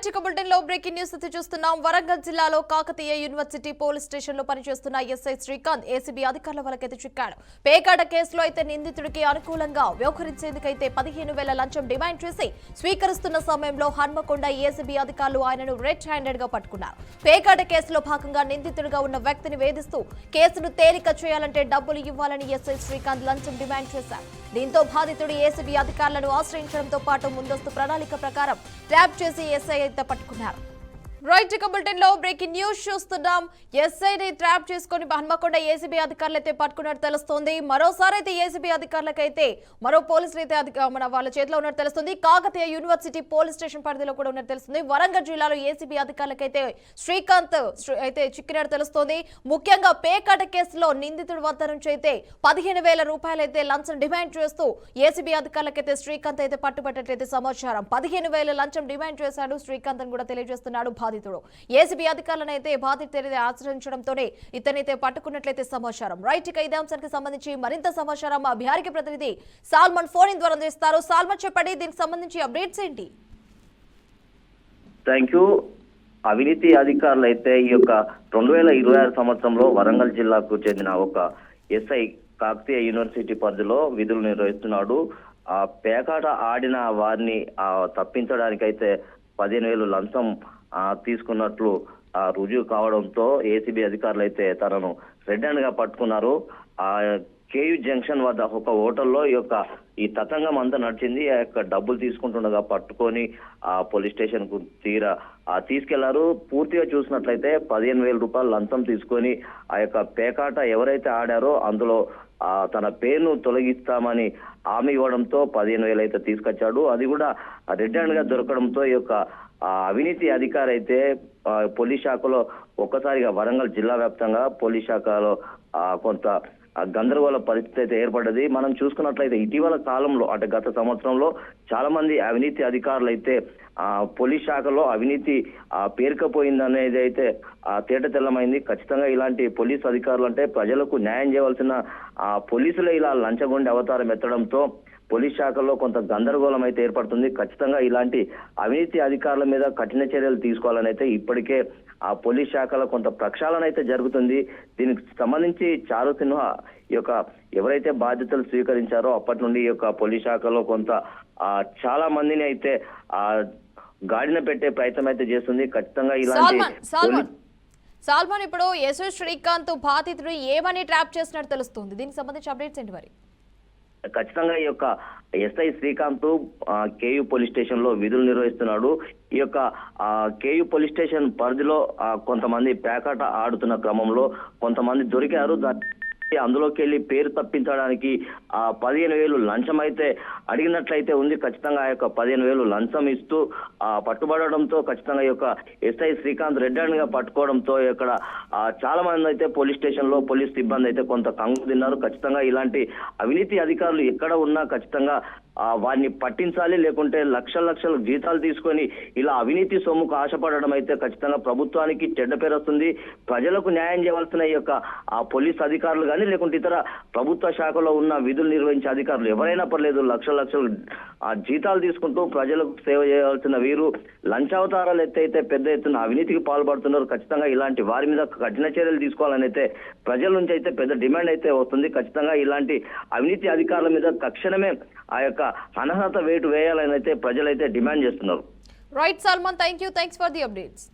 Right bulletin లో breaking news చూస్తున్నాం. వరంగల్ జిల్లాలో కాకతీయ యూనివర్సిటీ పోలీస్ స్టేషన్ లో పనిచేస్తున్న ఎస్ఐ శ్రీకాంత్ ఏసీబీ అధికారుల వలకైతే చిక్కాడు. పేకాట కేసులో అయితే నిందితుడికి అనుకూలంగా వ్యవహరించేందుకైతే 15,000 లంచం డిమాండ్ చేసి స్వీకరిస్తున్న సమయంలో హన్మకొండ ఏసీబీ అధికారులు ఆయనను రెడ్ హ్యాండెడ్ గా పట్టుకున్నారు. పేకాట కేసులో భాగంగా నిందితుడిగా ఉన్న వ్యక్తిని వేధిస్తూ కేసును తేలిక చేయాలంటే డబ్బులు ఇవ్వాలని ఎస్ఐ శ్రీకాంత్ లంచం డిమాండ్ చేశారు. దీంతో బాధితుడు ఏసీబీ అధికారులను ఆశ్రయించడంతో పాటు ముందస్తు ప్రణాళిక ప్రకారం ట్యాప్ చేసి ఎస్ఐ అయితే పట్టుకున్నారు. రైట్ బులెటిన్ లో బ్రేకింగ్ న్యూస్ చూస్తున్నాం. ఎస్ఐని ట్రాప్ చేసుకుని హన్మకొండ ఏసీబీ అధికారులు అయితే పట్టుకున్నట్టు తెలుస్తుంది. మరోసారి అయితే ఏసీబీ అధికారులకైతే మరో పోలీసులు అయితే వాళ్ళ చేతిలో ఉన్నట్టు తెలుస్తుంది. కాకతీయ యూనివర్సిటీ పోలీస్ స్టేషన్ పరిధిలో కూడా ఉన్నట్టు తెలుస్తుంది. వరంగల్ జిల్లాలో ఏసీబీ అధికారులకైతే శ్రీకాంత్ అయితే చిక్కినట్టు తెలుస్తుంది. ముఖ్యంగా పేకాట కేసులో నిందితుడి వద్ద నుంచి అయితే 15,000 రూపాయలు అయితే లంచం డిమాండ్ చేస్తూ ఏసీబీ అధికారులకైతే శ్రీకాంత్ అయితే పట్టుబట్టట్లయితే సమాచారం. 15,000 లంచం డిమాండ్ చేశాడు శ్రీకాంత్ అని కూడా తెలియజేస్తున్నాడు బాధితుడు. ఏసీబీ అధికారులను అయితే బాధితుడిని ఆశ్రయించడంతోనే ఇతనైతే పట్టుకున్నట్లయితే సమాచారం. రైట్ ఇక ఇదే అంశానికి సంబంధించి మరింత సమాచారం మా బిహారీ ప్రతినిధి సాల్మన్ ఫోన్ ఇన్ ద్వారా అందిస్తారు. సాల్మన్ చెప్పండి, దీనికి సంబంధించి అప్డేట్స్ ఏంటి? Thank you. అవినీతి అధికారులు అయితే ఈ యొక్క 2026 సంవత్సరంలో వరంగల్ జిల్లాకు చెందిన ఒక ఎస్ఐ కాకతీయ యూనివర్సిటీ పరిధిలో విధులు నిర్వహిస్తున్నాడు. ఆ పేకాట ఆడిన వారిని తప్పించడానికైతే 15,000 లంచం తీసుకున్నట్లు రుజువు కావడంతో ఏసీబీ అధికారులు అయితే తనను రెడ్ హ్యాండ్ గా పట్టుకున్నారు. ఆ కేయూ జంక్షన్ వద్ద ఒక హోటల్లో ఈ తతంగం అంతా నడిచింది. ఆ యొక్క డబ్బులు తీసుకుంటుండగా పట్టుకొని ఆ పోలీస్ స్టేషన్ కు తీసుకెళ్లారు. పూర్తిగా చూసినట్లయితే 15,000 రూపాయలు లంచం తీసుకొని ఆ యొక్క పేకాట ఎవరైతే ఆడారో అందులో తన పేరును తొలగిస్తామని హామీ ఇవ్వడంతో 15,000 అయితే తీసుకొచ్చాడు. అది కూడా రెడ్ హ్యాండ్ గా దొరకడంతో ఈ యొక్క అవినీతి అధికారి అయితే పోలీస్ శాఖలో ఒక్కసారిగా వరంగల్ జిల్లా వ్యాప్తంగా పోలీస్ శాఖలో కొంత గందరగోళ పరిస్థితి అయితే ఏర్పడ్డది. మనం చూసుకున్నట్లయితే ఇటీవల కాలంలో అంటే గత సంవత్సరంలో చాలా మంది అవినీతి అధికారులు అయితే పోలీస్ శాఖలో అవినీతి పేరుకపోయిందనేది అయితే తేట తెల్లమైంది. ఖచ్చితంగా ఇలాంటి పోలీస్ అధికారులు అంటే ప్రజలకు న్యాయం చేయవలసిన పోలీసులే ఇలా లంచగొండి అవతారం ఎత్తడంతో పోలీస్ శాఖలో కొంత గందరగోళం అయితే ఏర్పడుతుంది. ఖచ్చితంగా ఇలాంటి అవినీతి అధికారుల మీద కఠిన చర్యలు తీసుకోవాలని అయితే ఇప్పటికే ఆ పోలీస్ శాఖలో కొంత ప్రక్షాళన అయితే జరుగుతుంది. దీనికి సంబంధించి చారు సిన్హా ఈ యొక్క ఎవరైతే బాధ్యతలు స్వీకరించారో అప్పటి నుండి ఈ యొక్క పోలీస్ శాఖలో కొంత చాలా మందిని అయితే గాడిన పెట్టే ప్రయత్నం అయితే చేస్తుంది. ఖచ్చితంగా ఇలాంటి సాల్మన్ ఇప్పుడు ఎస్ఐ శ్రీకాంత్ బాధితుడు ఏమని ట్రాప్ చేసినట్టు తెలుస్తుంది. దీనికి సంబంధించి అప్డేట్స్ ఏంటి మరి? ఖచ్చితంగా ఈ యొక్క SI Srikanth KU police station లో విధులు నిర్వహిస్తున్నాడు. ఈ యొక్క కేయూ పోలీస్ స్టేషన్ పరిధిలో కొంతమంది పేకాట ఆడుతున్న క్రమంలో కొంతమంది దొరికారు. అందులోకి వెళ్ళి పేరు తప్పించడానికి 15,000 లంచం అయితే అడిగినట్లయితే ఉంది. ఖచ్చితంగా ఆ యొక్క 15,000 లంచం ఇస్తూ పట్టుబడడంతో ఖచ్చితంగా ఈ యొక్క ఎస్ఐ శ్రీకాంత్ రెడ్ హ్యాండ్ గా పట్టుకోవడంతో ఇక్కడ చాలా మంది అయితే పోలీస్ స్టేషన్ లో పోలీస్ సిబ్బంది అయితే కొంత కంగు తిన్నారు. ఖచ్చితంగా ఇలాంటి అవినీతి అధికారులు ఎక్కడ ఉన్నా ఖచ్చితంగా వారిని పట్టించాలి, లేకుంటే లక్షల జీతాలు తీసుకొని ఇలా అవినీతి సొమ్ముకు ఆశపడడం అయితే ఖచ్చితంగా ప్రభుత్వానికి చెడ్డ పేరు వస్తుంది. ప్రజలకు న్యాయం చేయవలసిన ఈ యొక్క పోలీస్ అధికారులు కానీ లేకుంటే ఇతర ప్రభుత్వ శాఖలో ఉన్న విధులు నిర్వహించే అధికారులు ఎవరైనా పర్లేదు లక్షల జీతాలు తీసుకుంటూ ప్రజలకు సేవ చేయవలసిన వీరు లంచావతారాలు ఎత్తైతే పెద్ద ఎత్తున అవినీతికి పాల్పడుతున్నారు. ఖచ్చితంగా ఇలాంటి వారి మీద కఠిన చర్యలు తీసుకోవాలని అయితే ప్రజల నుంచి అయితే పెద్ద డిమాండ్ అయితే వస్తుంది. ఖచ్చితంగా ఇలాంటి అవినీతి అధికారుల మీద తక్షణమే ఆ యొక్క అనర్హత వేటు వేయాలని అయితే ప్రజలైతే డిమాండ్ చేస్తున్నారు. Right Salmon, thanks for the updates.